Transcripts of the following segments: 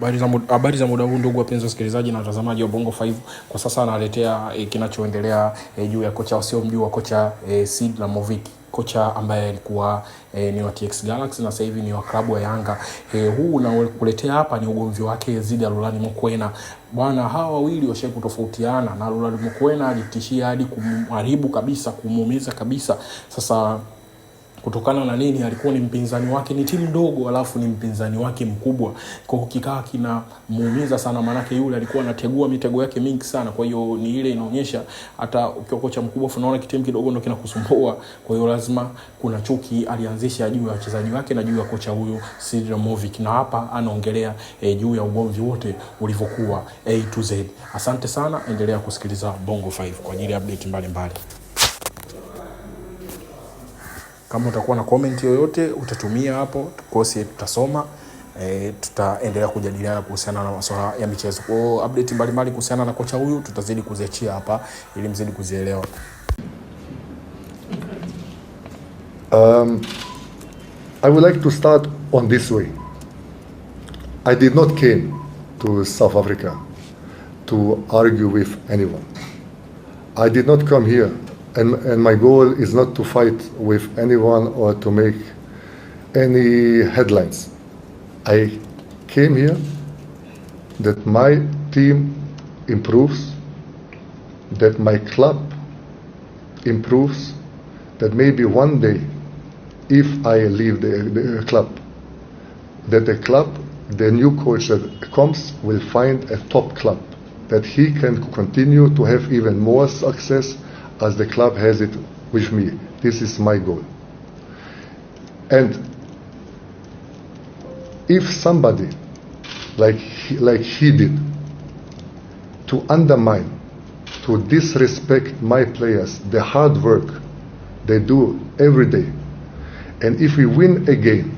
Habari za muda huu ndugu wapenzi wasikilizaji na watazamaji wa Bongo 5. Kwa sasa analetea kinachoendelea juu ya kocha wasiomjua kocha Ramovic, kocha ambaye alikuwa ni wa TX Galaxy na sasa hivi ni wa klabu ya Yanga. Huu unakuletea hapa ni ugomvi wake dhidi ya Rulani Mokwena. Bwana, hawa wawili washe kutofautiana na Rulani Mokwena alitishia hadi kumharibu kabisa, kumuumiza kabisa. Sasa kutokana na nini? Alikuwa ni mpinzani wake, ni timu ndogo alafu ni mpinzani wake mkubwa. Kwa kikaa kinamuumiza sana, manake yule alikuwa anategua mitego yake mingi sana. Kwa hiyo ni ile inaonyesha hata ukiwa kocha mkubwa unaona kitimu kidogo ndio kinakusumbua. Kwa hiyo lazima kuna chuki alianzisha juu ya wachezaji wake na juu ya kocha huyo Ramovic, na hapa anaongelea juu ya ugomvi wote ulivyokuwa A to Z. Asante sana, endelea kusikiliza Bongo 5 kwa ajili ya update mbalimbali. Kama utakuwa na comment yoyote utatumia hapo, kosi tutasoma, tutaendelea kujadiliana kuhusiana na masuala ya michezo. Kwa update mbalimbali kuhusiana na kocha huyu tutazidi kuziachia hapa ili mzidi kuzielewa. I would like to start on this way. I did not came to South Africa to argue with anyone. I did not come here. And my goal is not to fight with anyone or to make any headlines. I came here that my team improves, that my club improves, that maybe one day, if I leave the club, that the club, the new coach that comes will find a top club, that he can continue to have even more success as the club has it with me. This is my goal. And if somebody like he did to undermine, to disrespect my players, the hard work they do every day, and if we win again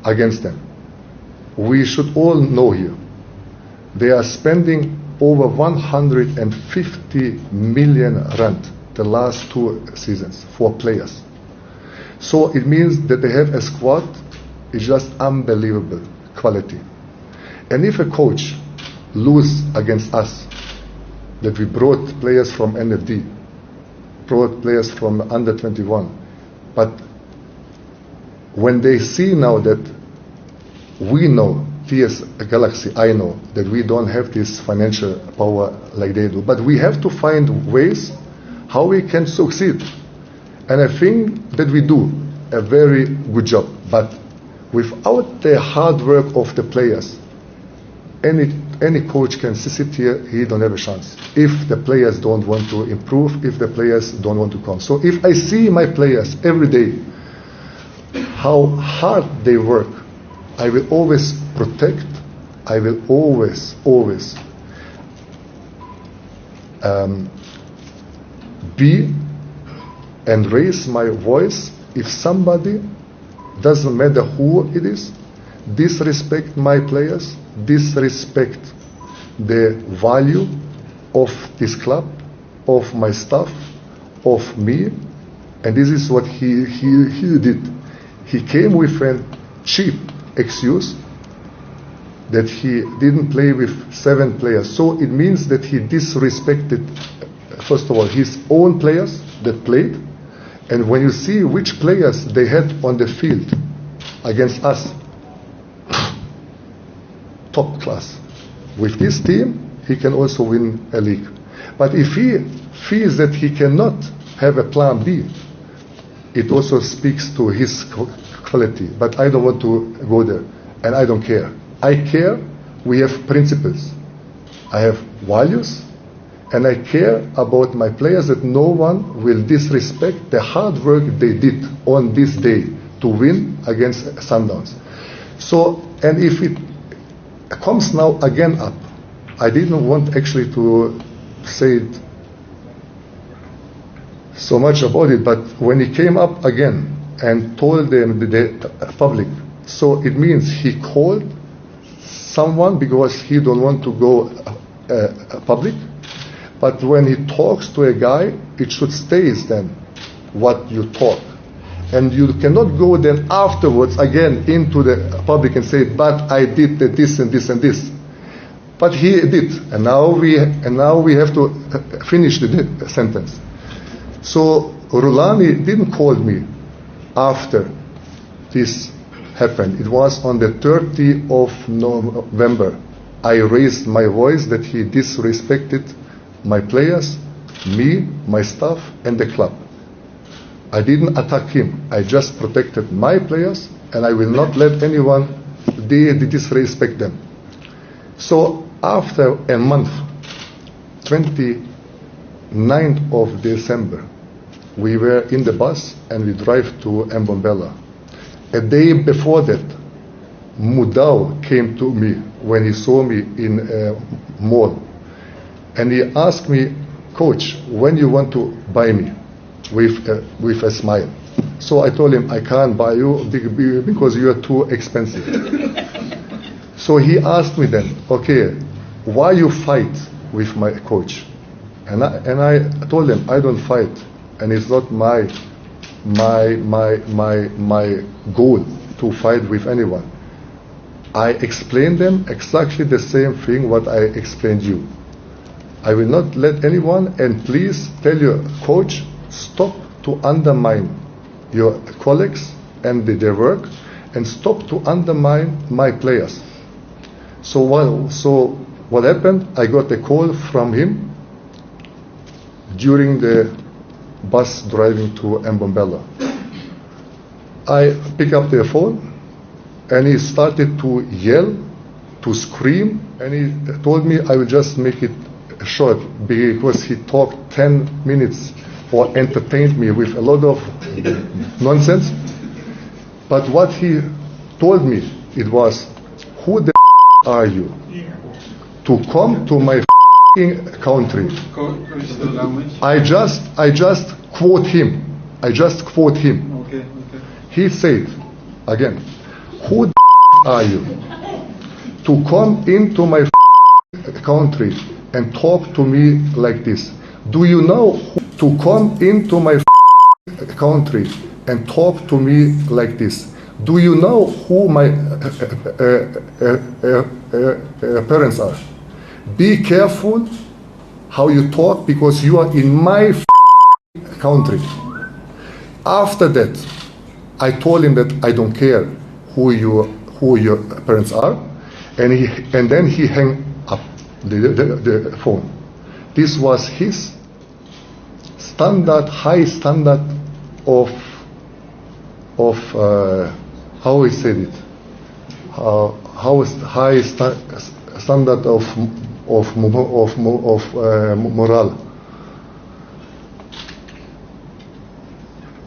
against them, we should all know here they are spending over 150 million rand the last 2 seasons for players. So it means that they have a squad, it's just unbelievable quality. And if a coach lose against us, that we brought players from NFD, brought players from under 21, but when they see now that we know, TS Galaxy, I know that we don't have this financial power like they do, but we have to find ways how we can succeed. And I think that we do a very good job. But without the hard work of the players, any coach can sit here, he don't have a chance. If the players don't want to improve, if the players don't want to come. So if I see my players every day, how hard they work, I will always protect, I will always be and raise my voice if somebody, doesn't matter who it is, disrespect my players, disrespect the value of this club, of my staff, of me. And this is what he did. He came with a cheap excuse that he didn't play with 7 players. So it means that he disrespected, first of all, his own players that played, and when you see which players they had on the field against us, top class. With this team, he can also win a league. But if he feels that he cannot have a plan B, it also speaks to his quality. But I don't want to go there, and I don't care. I care, we have principles. I have values, and I care about my players that no one will disrespect the hard work they did on this day to win against Sundowns. So, and if it comes now again up, I didn't want actually to say it so much about it, but when he came up again and told them, the public, so it means he called someone because he don't want to go public. But when he talks to a guy, it should stay then what you talk. And you cannot go then afterwards again into the public and say, but I did this and this and this. But he did, and now we have to finish the sentence. So Rulani didn't call me after this happened. It was on the 30th of November. I raised my voice that he disrespected my players, me, my staff, and the club. I didn't attack him. I just protected my players, and I will not let anyone disrespect them. So after a month, 29th of December, we were in the bus and we drive to Mbombela. A day before that, Mudau came to me when he saw me in a mall, and he asked me, Coach, when you want to buy me? With a smile. So I told him, I can't buy you because you are too expensive. So he asked me then, okay, why you fight with my coach? And I told him, I don't fight, and it's not my goal to fight with anyone. I explained them exactly the same thing what I explained you. I will not let anyone, and please tell your coach, stop to undermine your colleagues and their work, and stop to undermine my players. So what happened? I got a call from him during the bus driving to Mbombela. I pick up the phone, and he started to yell, to scream, and he told me I will just make it short because he talked 10 minutes or entertained me with a lot of nonsense. But what he told me, it was, who the are you to come to my country? I just quote him. Okay. He said, again, who the are you to come into my country and talk to me like this? Do you know who to come into my country and talk to me like this? Do you know who my parents are? Be careful how you talk because you are in my country. After that, I told him that I don't care who your parents are, and then he hung up the phone. This was his high standard of how he said it, how is high standard of morale.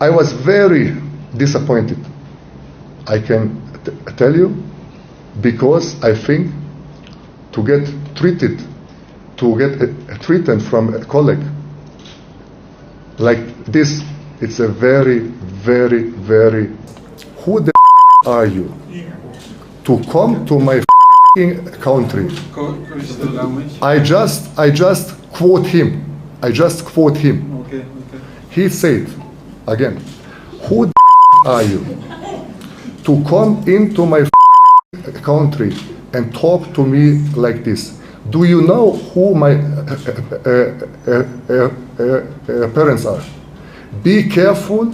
I was very disappointed, I can tell you, because I think to get a treatment from a colleague like this, it's a very, very, very, who the are you to come to my country? I just quote him. Okay. He said, again, who the are you to come into my country and talk to me like this? Do you know who my parents are? Be careful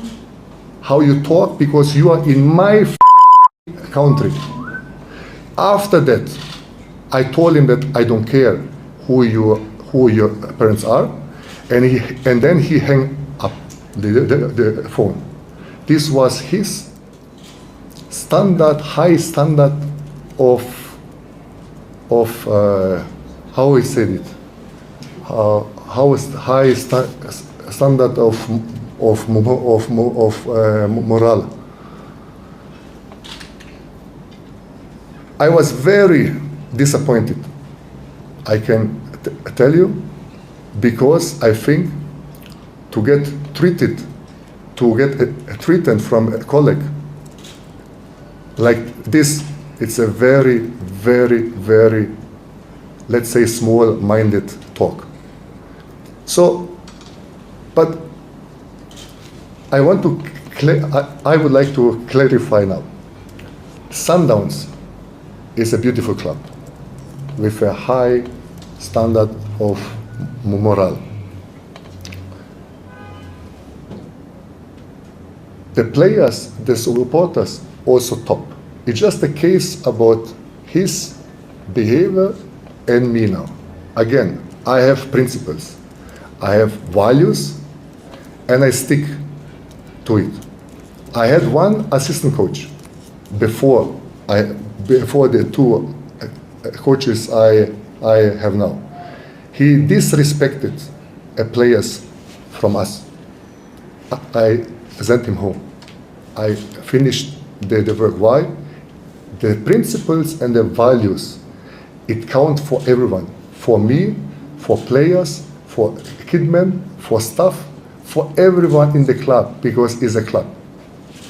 how you talk because you are in my country. After that, I told him that I don't care who your parents are, and then he hung up the phone. This was his high standard of how he said it, how is high standard of morale. I was very disappointed, I can tell you, because I think to get a treatment from a colleague like this, it's a very, very, very, let's say, small-minded talk. So, but I want to I would like to clarify now. Sundowns is a beautiful club with a high standard of morale. The players, the supporters, also top. It's just a case about his behavior and me now. Again, I have principles, I have values, and I stick to it. I had one assistant coach before the two coaches I have now. He disrespected players from us. I sent him home. I finished the work. Why? The principles and the values, it count for everyone. For me, for players, for kidmen, for staff, for everyone in the club, because it's a club.